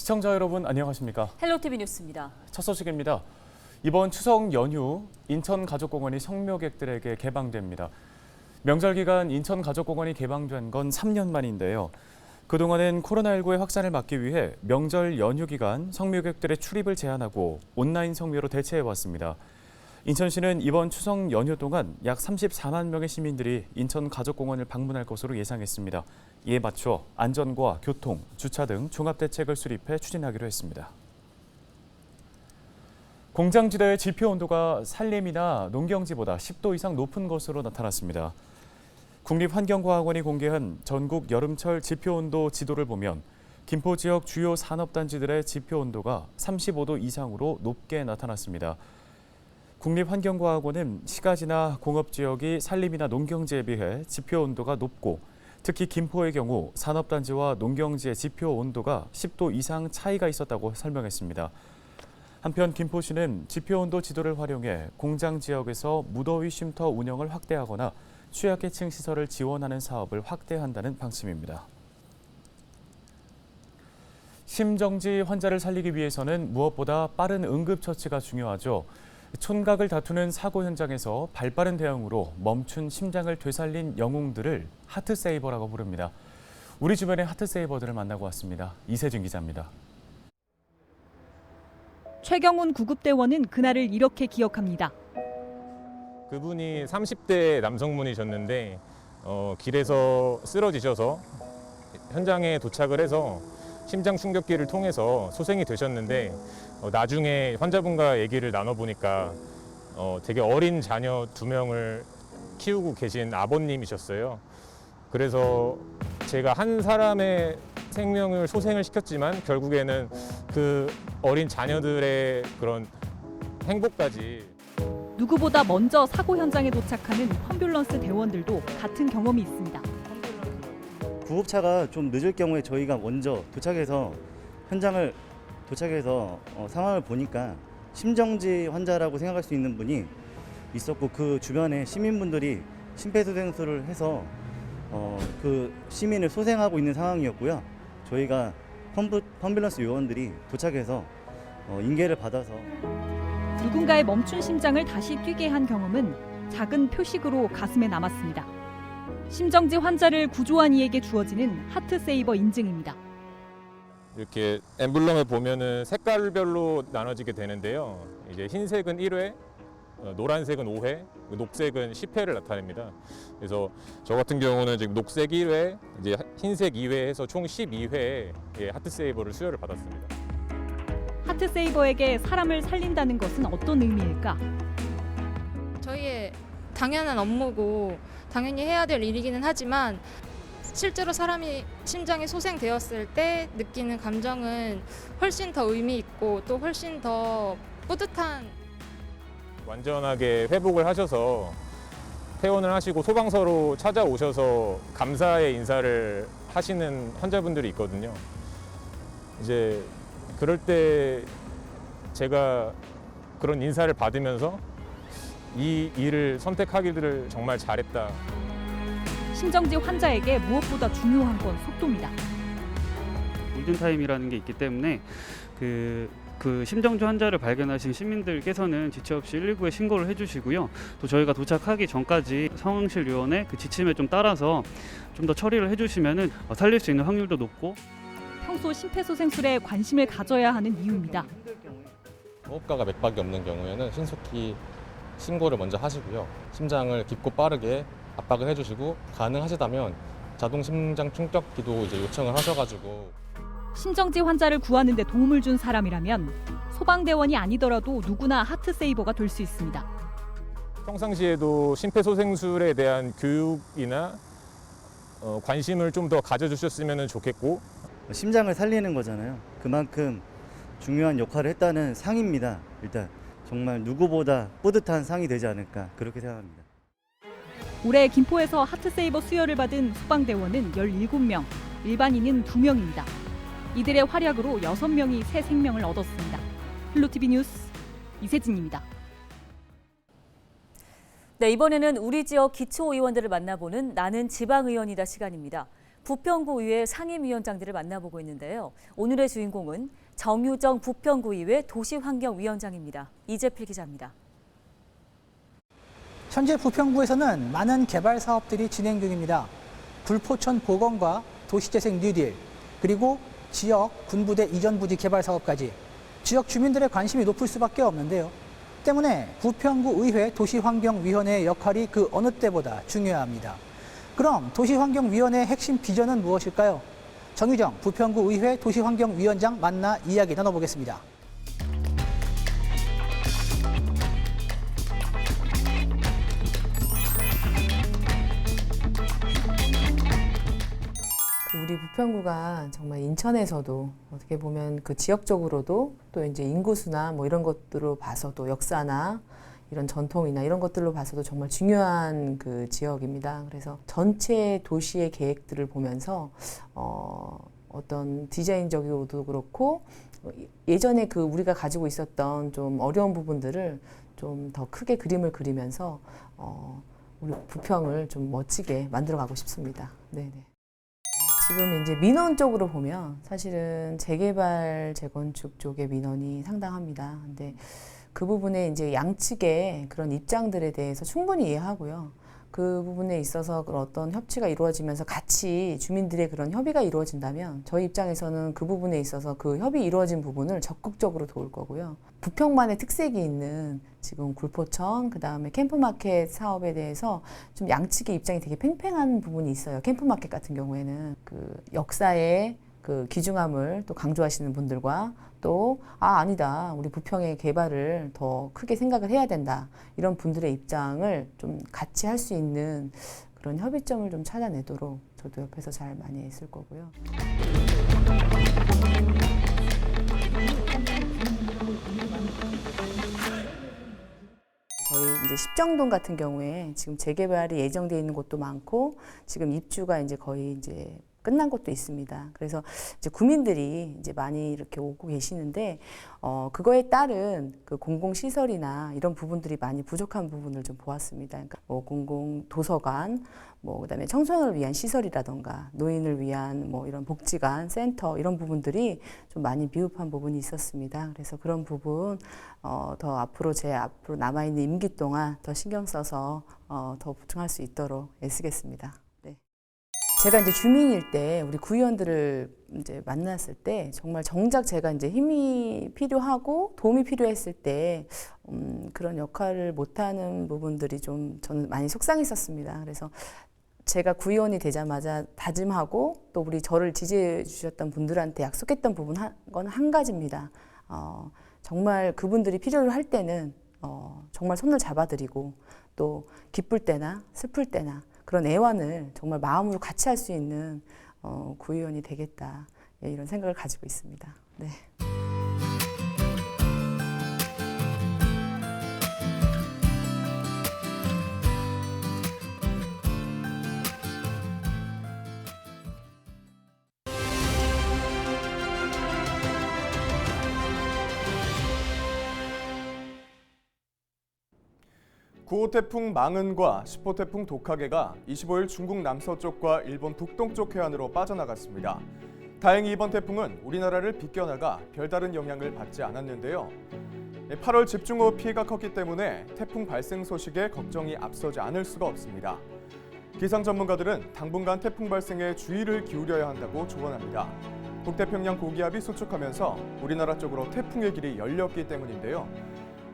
시청자 여러분 안녕하십니까? 헬로티비 뉴스입니다. 첫 소식입니다. 이번 추석 연휴 인천가족공원이 성묘객들에게 개방됩니다. 명절 기간 인천가족공원이 개방된 건 3년 만인데요. 그동안은 코로나19의 확산을 막기 위해 명절 연휴 기간 성묘객들의 출입을 제한하고 온라인 성묘로 대체해왔습니다. 인천시는 이번 추석 연휴 동안 약 34만 명의 시민들이 인천가족공원을 방문할 것으로 예상했습니다. 이에 맞춰 안전과 교통, 주차 등 종합대책을 수립해 추진하기로 했습니다. 공장지대의 지표 온도가 산림이나 농경지보다 10도 이상 높은 것으로 나타났습니다. 국립환경과학원이 공개한 전국 여름철 지표 온도 지도를 보면 김포 지역 주요 산업단지들의 지표 온도가 35도 이상으로 높게 나타났습니다. 국립환경과학원은 시가지나 공업지역이 산림이나 농경지에 비해 지표 온도가 높고 특히 김포의 경우 산업단지와 농경지의 지표 온도가 10도 이상 차이가 있었다고 설명했습니다. 한편 김포시는 지표 온도 지도를 활용해 공장 지역에서 무더위 쉼터 운영을 확대하거나 취약계층 시설을 지원하는 사업을 확대한다는 방침입니다. 심정지 환자를 살리기 위해서는 무엇보다 빠른 응급처치가 중요하죠. 촌각을 다투는 사고 현장에서 발빠른 대응으로 멈춘 심장을 되살린 영웅들을 하트세이버라고 부릅니다. 우리 주변의 하트세이버들을 만나고 왔습니다. 이세준 기자입니다. 최경훈 구급대원은 그날을 이렇게 기억합니다. 그분이 30대 남성분이셨는데 길에서 쓰러지셔서 현장에 도착을 해서 심장 충격기를 통해서 소생이 되셨는데 나중에 환자분과 얘기를 나눠보니까 되게 어린 자녀 2명을 키우고 계신 아버님이셨어요. 그래서 제가 한 사람의 생명을 소생을 시켰지만 결국에는 그 어린 자녀들의 그런 행복까지. 누구보다 먼저 사고 현장에 도착하는 컴뷸런스 대원들도 같은 경험이 있습니다. 구급차가 좀 늦을 경우에 저희가 먼저 현장을 도착해서 상황을 보니까 심정지 환자라고 생각할 수 있는 분이 있었고 그 주변에 시민분들이 심폐소생술을 해서 그 시민을 소생하고 있는 상황이었고요. 저희가 컴뷸런스 요원들이 도착해서 인계를 받아서 누군가의 멈춘 심장을 다시 뛰게 한 경험은 작은 표식으로 가슴에 남았습니다. 심정지 환자를 구조한 이에게 주어지는 하트세이버 인증입니다. 이렇게 엠블럼을 보면은 색깔별로 나눠지게 되는데요. 이제 흰색은 1회, 노란색은 5회, 녹색은 10회를 나타냅니다. 그래서 저 같은 경우는 지금 녹색 1회, 이제 흰색 2회 해서 총 12회의 하트세이버를 수여를 받았습니다. 하트세이버에게 사람을 살린다는 것은 어떤 의미일까? 저희의 당연한 업무고 당연히 해야 될 일이기는 하지만 실제로 사람이 심장이 소생되었을 때 느끼는 감정은 훨씬 더 의미 있고 또 훨씬 더 뿌듯한. 완전하게 회복을 하셔서 퇴원을 하시고 소방서로 찾아오셔서 감사의 인사를 하시는 환자분들이 있거든요. 이제 그럴 때 제가 그런 인사를 받으면서 이 일을 선택하기를 정말 잘했다. 심정지 환자에게 무엇보다 중요한 건 속도입니다. 골든타임이라는 게 있기 때문에 그 심정지 환자를 발견하신 시민들께서는 지체 없이 119에 신고를 해주시고요. 또 저희가 도착하기 전까지 상황실 요원의 그 지침에 좀 따라서 좀 더 처리를 해주시면은 살릴 수 있는 확률도 높고. 평소 심폐소생술에 관심을 가져야 하는 이유입니다. 호흡가가 맥박이 없는 경우에는 신속히 신고를 먼저 하시고요. 심장을 깊고 빠르게 압박을 해주시고 가능하시다면 자동 심장 충격기도 이제 요청을 하셔가지고. 심정지 환자를 구하는 데 도움을 준 사람이라면 소방대원이 아니더라도 누구나 하트세이버가 될 수 있습니다. 평상시에도 심폐소생술에 대한 교육이나 관심을 좀 더 가져주셨으면 좋겠고. 심장을 살리는 거잖아요. 그만큼 중요한 역할을 했다는 상입니다. 일단 정말 누구보다 뿌듯한 상이 되지 않을까 그렇게 생각합니다. 올해 김포에서 하트세이버 수여를 받은 소방대원은 17명, 일반인은 2명입니다. 이들의 활약으로 6명이 새 생명을 얻었습니다. 헬로티비 뉴스 이세진입니다. 네, 이번에는 우리 지역 기초의원들을 만나보는 나는 지방의원이다 시간입니다. 부평구의회 상임위원장들을 만나보고 있는데요. 오늘의 주인공은 정유정 부평구의회 도시환경위원장입니다. 이재필 기자입니다. 현재 부평구에서는 많은 개발 사업들이 진행 중입니다. 불포천 복원과 도시재생 뉴딜, 그리고 지역 군부대 이전 부지 개발 사업까지 지역 주민들의 관심이 높을 수밖에 없는데요. 때문에 부평구 의회 도시환경위원회의 역할이 그 어느 때보다 중요합니다. 그럼 도시환경위원회의 핵심 비전은 무엇일까요? 정유정 부평구 의회 도시환경위원장 만나 이야기 나눠보겠습니다. 우리 부평구가 정말 인천에서도 어떻게 보면 그 지역적으로도 또 이제 인구수나 뭐 이런 것들로 봐서도 역사나 이런 전통이나 이런 것들로 봐서도 정말 중요한 그 지역입니다. 그래서 전체 도시의 계획들을 보면서 어떤 디자인적으로도 그렇고 예전에 그 우리가 가지고 있었던 좀 어려운 부분들을 좀 더 크게 그림을 그리면서 우리 부평을 좀 멋지게 만들어가고 싶습니다. 네네. 지금 이제 민원 쪽으로 보면 사실은 재개발, 재건축 쪽의 민원이 상당합니다. 근데 그 부분에 이제 양측의 그런 입장들에 대해서 충분히 이해하고요. 그 부분에 있어서 그런 어떤 협치가 이루어지면서 같이 주민들의 그런 협의가 이루어진다면 저희 입장에서는 그 부분에 있어서 그 협의 이루어진 부분을 적극적으로 도울 거고요. 부평만의 특색이 있는 지금 굴포천, 그다음에 캠프마켓 사업에 대해서 좀 양측의 입장이 되게 팽팽한 부분이 있어요. 캠프마켓 같은 경우에는 그 역사의 그 귀중함을 또 강조하시는 분들과 또 아니다. 우리 부평의 개발을 더 크게 생각을 해야 된다. 이런 분들의 입장을 좀 같이 할 수 있는 그런 협의점을 좀 찾아내도록 저도 옆에서 잘 많이 있을 거고요. 저희 이제 십정동 같은 경우에 지금 재개발이 예정되어 있는 곳도 많고 지금 입주가 이제 거의 이제 끝난 곳도 있습니다. 그래서 이제 구민들이 이제 많이 이렇게 오고 계시는데 그거에 따른 그 공공시설이나 이런 부분들이 많이 부족한 부분을 좀 보았습니다. 그러니까 뭐 공공 도서관, 뭐 그다음에 청소년을 위한 시설이라던가 노인을 위한 뭐 이런 복지관, 센터 이런 부분들이 좀 많이 미흡한 부분이 있었습니다. 그래서 그런 부분 더 앞으로 앞으로 남아 있는 임기 동안 더 신경 써서 더 보충할 수 있도록 애쓰겠습니다. 제가 이제 주민일 때 우리 구의원들을 이제 만났을 때 정말 정작 제가 이제 힘이 필요하고 도움이 필요했을 때 그런 역할을 못하는 부분들이 좀 저는 많이 속상했었습니다. 그래서 제가 구의원이 되자마자 다짐하고 또 우리 저를 지지해 주셨던 분들한테 약속했던 부분 건 한 가지입니다. 정말 그분들이 필요로 할 때는 정말 손을 잡아드리고 또 기쁠 때나 슬플 때나 그런 애완을 정말 마음으로 같이 할 수 있는 구의원이 되겠다. 예, 이런 생각을 가지고 있습니다. 네. 구호 태풍 망은과 10호 태풍 독하게가 25일 중국 남서쪽과 일본 북동쪽 해안으로 빠져나갔습니다. 다행히 이번 태풍은 우리나라를 비껴나가 별다른 영향을 받지 않았는데요. 8월 집중호우 피해가 컸기 때문에 태풍 발생 소식에 걱정이 앞서지 않을 수가 없습니다. 기상 전문가들은 당분간 태풍 발생에 주의를 기울여야 한다고 조언합니다. 북태평양 고기압이 수축하면서 우리나라 쪽으로 태풍의 길이 열렸기 때문인데요.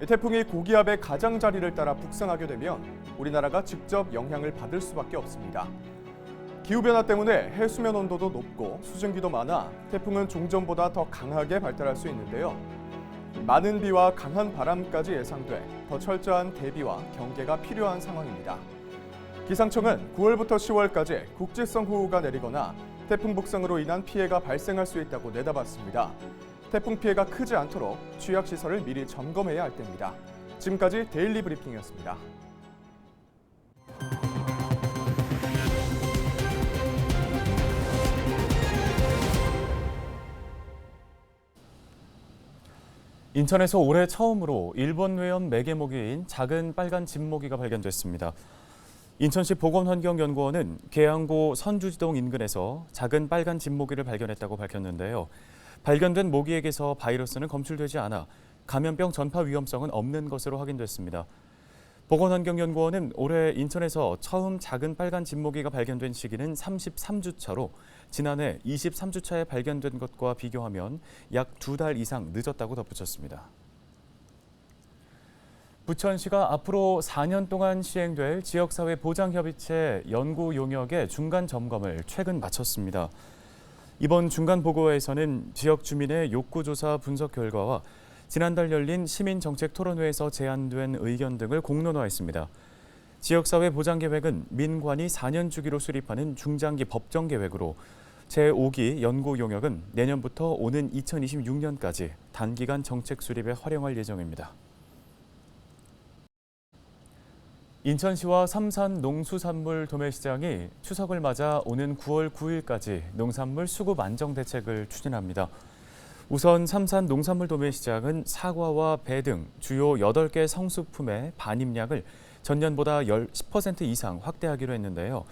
태풍이 고기압의 가장자리를 따라 북상하게 되면 우리나라가 직접 영향을 받을 수밖에 없습니다. 기후변화 때문에 해수면 온도도 높고 수증기도 많아 태풍은 종전보다 더 강하게 발달할 수 있는데요. 많은 비와 강한 바람까지 예상돼 더 철저한 대비와 경계가 필요한 상황입니다. 기상청은 9월부터 10월까지 국지성 호우가 내리거나 태풍 북상으로 인한 피해가 발생할 수 있다고 내다봤습니다. 태풍 피해가 크지 않도록 취약시설을 미리 점검해야 할 때입니다. 지금까지 데일리 브리핑이었습니다. 인천에서 올해 처음으로 일본 외염 매개모기인 작은 빨간 진모기가 발견됐습니다. 인천시 보건환경연구원은 계양고 선주지동 인근에서 작은 빨간 진모기를 발견했다고 밝혔는데요. 발견된 모기에게서 바이러스는 검출되지 않아 감염병 전파 위험성은 없는 것으로 확인됐습니다. 보건환경연구원은 올해 인천에서 처음 작은 빨간 진모기가 발견된 시기는 33주차로 지난해 23주차에 발견된 것과 비교하면 약 2달 이상 늦었다고 덧붙였습니다. 부천시가 앞으로 4년 동안 시행될 지역사회 보장협의체 연구 용역의 중간 점검을 최근 마쳤습니다. 이번 중간 보고에서는 지역 주민의 욕구조사 분석 결과와 지난달 열린 시민정책토론회에서 제안된 의견 등을 공론화했습니다. 지역사회 보장계획은 민관이 4년 주기로 수립하는 중장기 법정계획으로 제5기 연구 용역은 내년부터 오는 2026년까지 단기간 정책 수립에 활용할 예정입니다. 인천시와 삼산 농수산물 도매시장이 추석을 맞아 오는 9월 9일까지 농산물 수급 안정 대책을 추진합니다. 우선 삼산 농산물 도매시장은 사과와 배 등 주요 8개 성수품의 반입량을 전년보다 10% 이상 확대하기로 했는데요.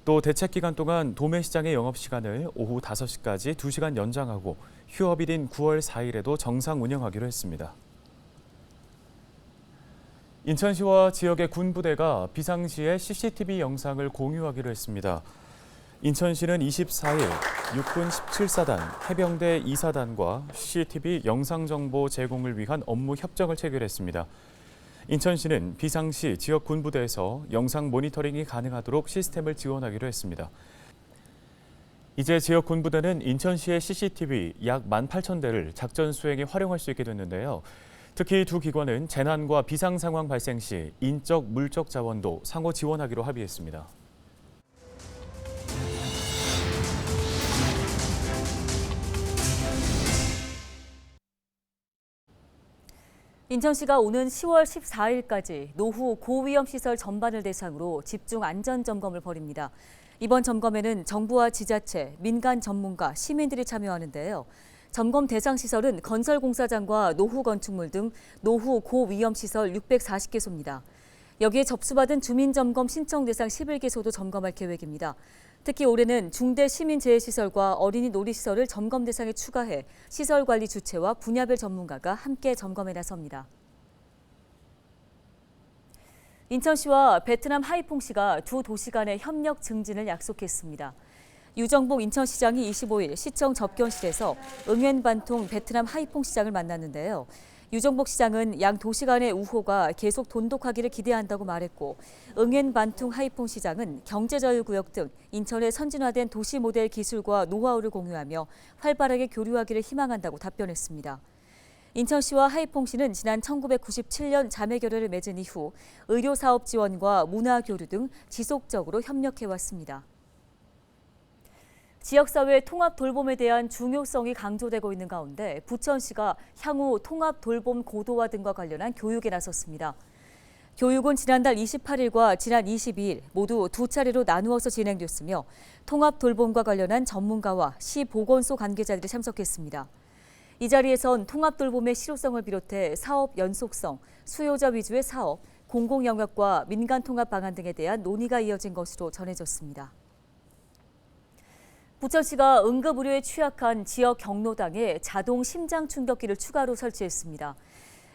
또 대책 기간 동안 도매시장의 영업시간을 오후 5시까지 2시간 연장하고 휴업일인 9월 4일에도 정상 운영하기로 했습니다. 인천시와 지역의 군부대가 비상시에 CCTV 영상을 공유하기로 했습니다. 인천시는 24일 육군 17사단, 해병대 2사단과 CCTV 영상정보 제공을 위한 업무 협정을 체결했습니다. 인천시는 비상시 지역 군부대에서 영상 모니터링이 가능하도록 시스템을 지원하기로 했습니다. 이제 지역 군부대는 인천시의 CCTV 약 18,000대를 작전 수행에 활용할 수 있게 됐는데요. 특히 두 기관은 재난과 비상 상황 발생 시 인적, 물적 자원도 상호 지원하기로 합의했습니다. 인천시가 오는 10월 14일까지 노후 고위험 시설 전반을 대상으로 집중 안전 점검을 벌입니다. 이번 점검에는 정부와 지자체, 민간 전문가, 시민들이 참여하는데요. 점검 대상 시설은 건설공사장과 노후 건축물 등 노후 고위험 시설 640개소입니다. 여기에 접수받은 주민점검 신청 대상 11개소도 점검할 계획입니다. 특히 올해는 중대 시민재해시설과 어린이 놀이시설을 점검 대상에 추가해 시설관리 주체와 분야별 전문가가 함께 점검에 나섭니다. 인천시와 베트남 하이퐁시가 두 도시 간의 협력 증진을 약속했습니다. 유정복 인천시장이 25일 시청 접견실에서 응앤반통 베트남 하이퐁시장을 만났는데요. 유정복 시장은 양 도시 간의 우호가 계속 돈독하기를 기대한다고 말했고 응앤반통 하이퐁 시장은 경제자유구역 등 인천의 선진화된 도시 모델 기술과 노하우를 공유하며 활발하게 교류하기를 희망한다고 답변했습니다. 인천시와 하이퐁시는 지난 1997년 자매결의를 맺은 이후 의료사업 지원과 문화교류 등 지속적으로 협력해왔습니다. 지역사회 통합 돌봄에 대한 중요성이 강조되고 있는 가운데 부천시가 향후 통합 돌봄 고도화 등과 관련한 교육에 나섰습니다. 교육은 지난달 28일과 지난 22일 모두 두 차례로 나누어서 진행됐으며 통합 돌봄과 관련한 전문가와 시 보건소 관계자들이 참석했습니다. 이 자리에선 통합 돌봄의 실효성을 비롯해 사업 연속성, 수요자 위주의 사업, 공공영역과 민간 통합 방안 등에 대한 논의가 이어진 것으로 전해졌습니다. 부천시가 응급의료에 취약한 지역 경로당에 자동 심장 충격기를 추가로 설치했습니다.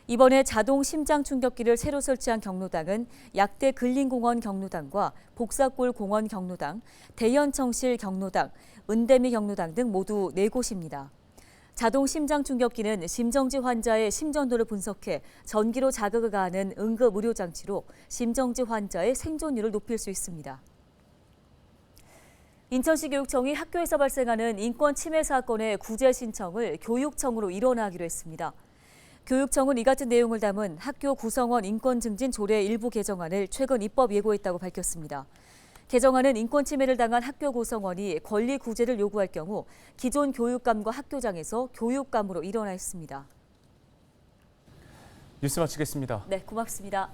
이번에 자동 심장 충격기를 새로 설치한 경로당은 약대 근린공원 경로당과 복사골 공원 경로당, 대연청실 경로당, 은대미 경로당 등 모두 4곳입니다. 자동 심장 충격기는 심정지 환자의 심전도를 분석해 전기로 자극을 가하는 응급의료장치로 심정지 환자의 생존율을 높일 수 있습니다. 인천시 교육청이 학교에서 발생하는 인권 침해 사건의 구제 신청을 교육청으로 일원화하기로 했습니다. 교육청은 이 같은 내용을 담은 학교 구성원 인권 증진 조례 일부 개정안을 최근 입법 예고했다고 밝혔습니다. 개정안은 인권 침해를 당한 학교 구성원이 권리 구제를 요구할 경우 기존 교육감과 학교장에서 교육감으로 일원화했습니다. 뉴스 마치겠습니다. 네, 고맙습니다.